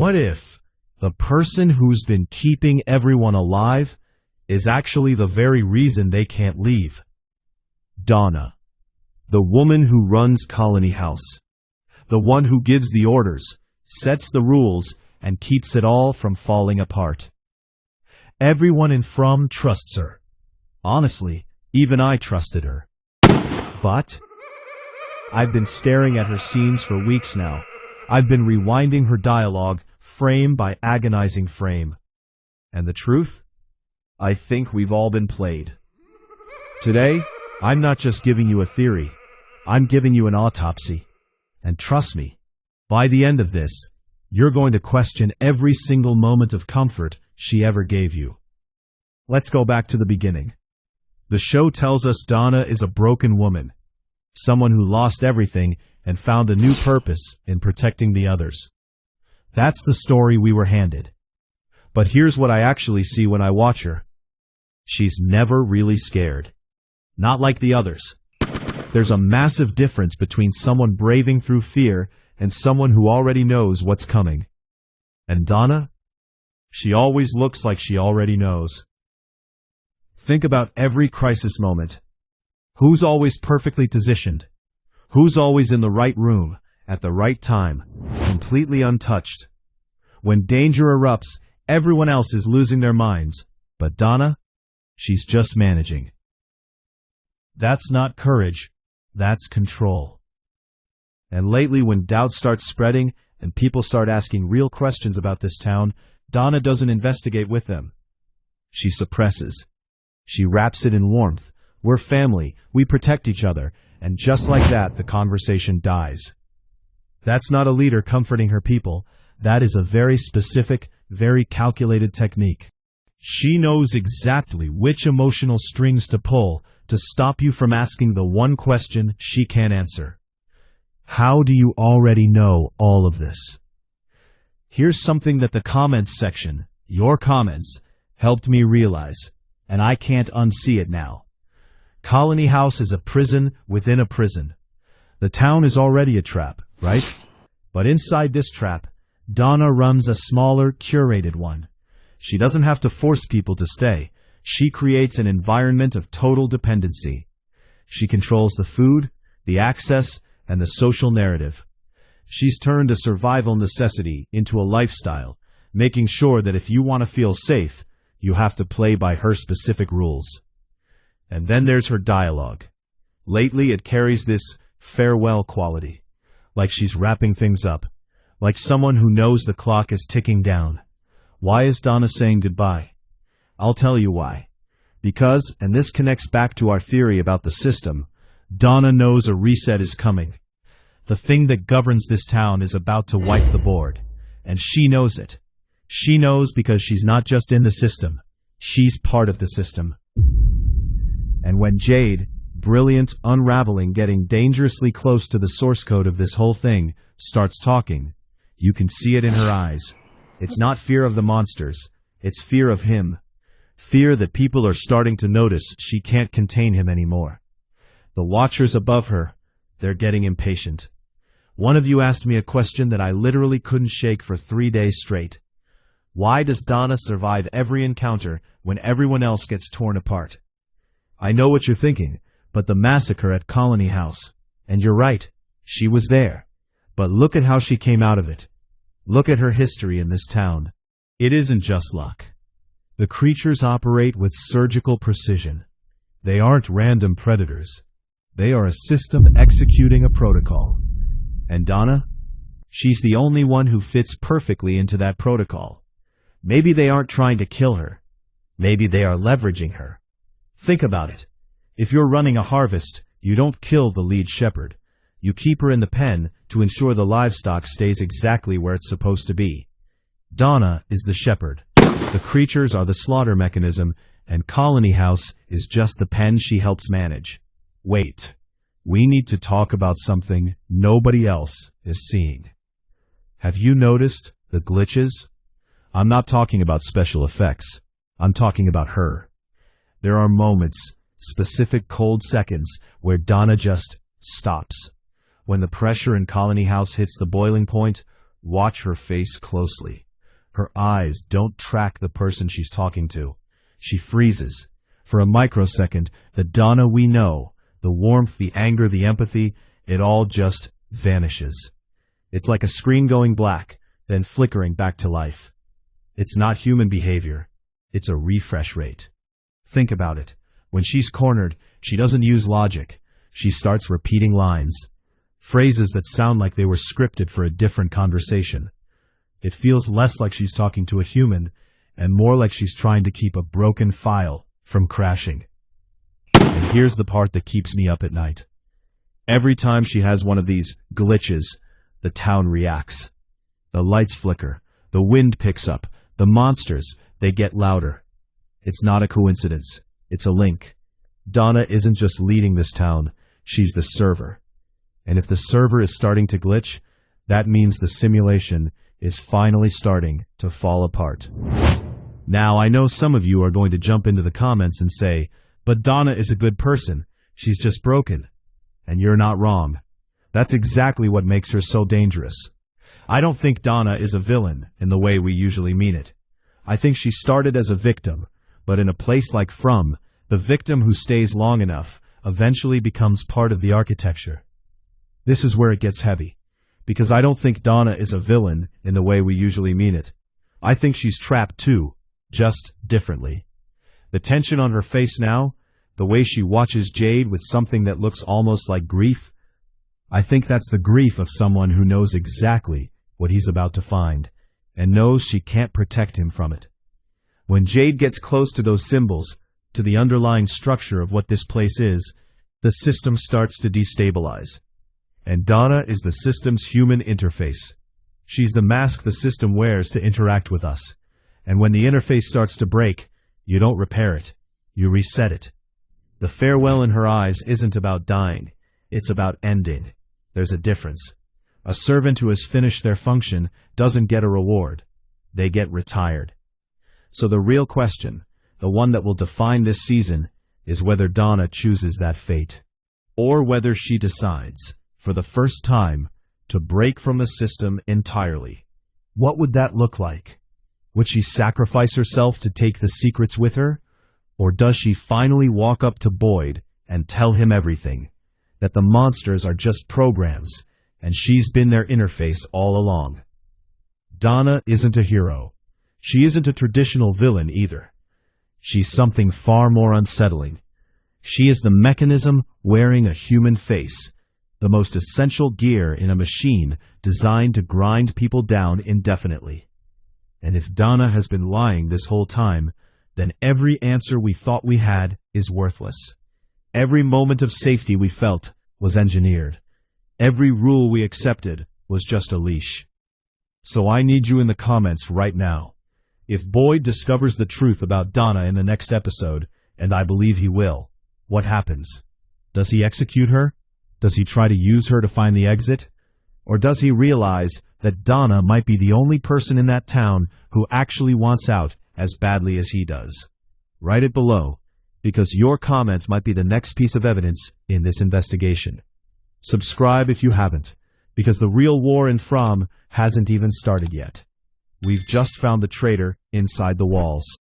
What if the person who's been keeping everyone alive is actually the very reason they can't leave? Donna, the woman who runs Colony House, the one who gives the orders, sets the rules, and keeps it all from falling apart. Everyone in From trusts her. Honestly, even I trusted her. But I've been staring at her scenes for weeks now. I've been rewinding her dialogue, frame by agonizing frame. And the truth? I think we've all been played. Today, I'm not just giving you a theory. I'm giving you an autopsy. And trust me, by the end of this, you're going to question every single moment of comfort she ever gave you. Let's go back to the beginning. The show tells us Donna is a broken woman, someone who lost everything and found a new purpose in protecting the others. That's the story we were handed. But here's what I actually see when I watch her. She's never really scared. Not like the others. There's a massive difference between someone braving through fear and someone who already knows what's coming. And Donna? She always looks like she already knows. Think about every crisis moment. Who's always perfectly positioned? Who's always in the right room, at the right time, completely untouched? When danger erupts, everyone else is losing their minds. But Donna? She's just managing. That's not courage. That's control. And lately, when doubt starts spreading and people start asking real questions about this town, Donna doesn't investigate with them. She suppresses. She wraps it in warmth. We're family. We protect each other. And just like that, the conversation dies. That's not a leader comforting her people. That is a very specific, very calculated technique. She knows exactly which emotional strings to pull to stop you from asking the one question she can't answer. How do you already know all of this? Here's something that the comments section, your comments, helped me realize, and I can't unsee it now. Colony House is a prison within a prison. The town is already a trap, right? But inside this trap, Donna runs a smaller, curated one. She doesn't have to force people to stay. She creates an environment of total dependency. She controls the food, the access, and the social narrative. She's turned a survival necessity into a lifestyle, making sure that if you want to feel safe, you have to play by her specific rules. And then there's her dialogue. Lately, it carries this farewell quality, like she's wrapping things up, like someone who knows the clock is ticking down. Why is Donna saying goodbye? I'll tell you why. Because, and this connects back to our theory about the system, Donna knows a reset is coming. The thing that governs this town is about to wipe the board. And she knows it. She knows because she's not just in the system. She's part of the system. And when Jade, brilliant, unraveling, getting dangerously close to the source code of this whole thing, starts talking, you can see it in her eyes. It's not fear of the monsters. It's fear of him. Fear that people are starting to notice she can't contain him anymore. The watchers above her, they're getting impatient. One of you asked me a question that I literally couldn't shake for 3 days straight. Why does Donna survive every encounter when everyone else gets torn apart? I know what you're thinking, but the massacre at Colony House. And you're right, she was there. But look at how she came out of it. Look at her history in this town. It isn't just luck. The creatures operate with surgical precision. They aren't random predators. They are a system executing a protocol. And Donna? She's the only one who fits perfectly into that protocol. Maybe they aren't trying to kill her. Maybe they are leveraging her. Think about it. If you're running a harvest, you don't kill the lead shepherd. You keep her in the pen to ensure the livestock stays exactly where it's supposed to be. Donna is the shepherd. The creatures are the slaughter mechanism, and Colony House is just the pen she helps manage. Wait. We need to talk about something nobody else is seeing. Have you noticed the glitches? I'm not talking about special effects. I'm talking about her. There are moments, specific cold seconds, where Donna just stops. When the pressure in Colony House hits the boiling point, Watch her face closely. Her eyes don't track the person she's talking to. She freezes. For a microsecond, the Donna we know, the warmth, the anger, the empathy, it all just vanishes. It's like a screen going black, then flickering back to life. It's not human behavior. It's a refresh rate. Think about it. When she's cornered, she doesn't use logic. She starts repeating lines. Phrases that sound like they were scripted for a different conversation. It feels less like she's talking to a human, and more like she's trying to keep a broken file from crashing. And here's the part that keeps me up at night. Every time she has one of these glitches, the town reacts. The lights flicker, the wind picks up, the monsters, they get louder. It's not a coincidence. It's a link. Donna isn't just leading this town, she's the server. And if the server is starting to glitch, that means the simulation is finally starting to fall apart. Now, I know some of you are going to jump into the comments and say, but Donna is a good person. She's just broken. And you're not wrong. That's exactly what makes her so dangerous. I don't think Donna is a villain in the way we usually mean it. I think she started as a victim, but in a place like From, the victim who stays long enough eventually becomes part of the architecture. This is where it gets heavy, because I don't think Donna is a villain in the way we usually mean it. I think she's trapped too, just differently. The tension on her face now, the way she watches Jade with something that looks almost like grief, I think that's the grief of someone who knows exactly what he's about to find, and knows she can't protect him from it. When Jade gets close to those symbols, to the underlying structure of what this place is, the system starts to destabilize. And Donna is the system's human interface. She's the mask the system wears to interact with us. And when the interface starts to break, you don't repair it, you reset it. The farewell in her eyes isn't about dying, it's about ending. There's a difference. A servant who has finished their function doesn't get a reward. They get retired. So the real question, the one that will define this season, is whether Donna chooses that fate. Or whether she decides, for the first time, to break from the system entirely. What would that look like? Would she sacrifice herself to take the secrets with her? Or does she finally walk up to Boyd and tell him everything? That the monsters are just programs, and she's been their interface all along. Donna isn't a hero. She isn't a traditional villain either. She's something far more unsettling. She is the mechanism wearing a human face, the most essential gear in a machine designed to grind people down indefinitely. And if Donna has been lying this whole time, then every answer we thought we had is worthless. Every moment of safety we felt was engineered. Every rule we accepted was just a leash. So I need you in the comments right now. If Boyd discovers the truth about Donna in the next episode, and I believe he will, what happens? Does he execute her? Does he try to use her to find the exit? Or does he realize that Donna might be the only person in that town who actually wants out as badly as he does? Write it below, because your comments might be the next piece of evidence in this investigation. Subscribe if you haven't, because the real war in From hasn't even started yet. We've just found the traitor inside the walls.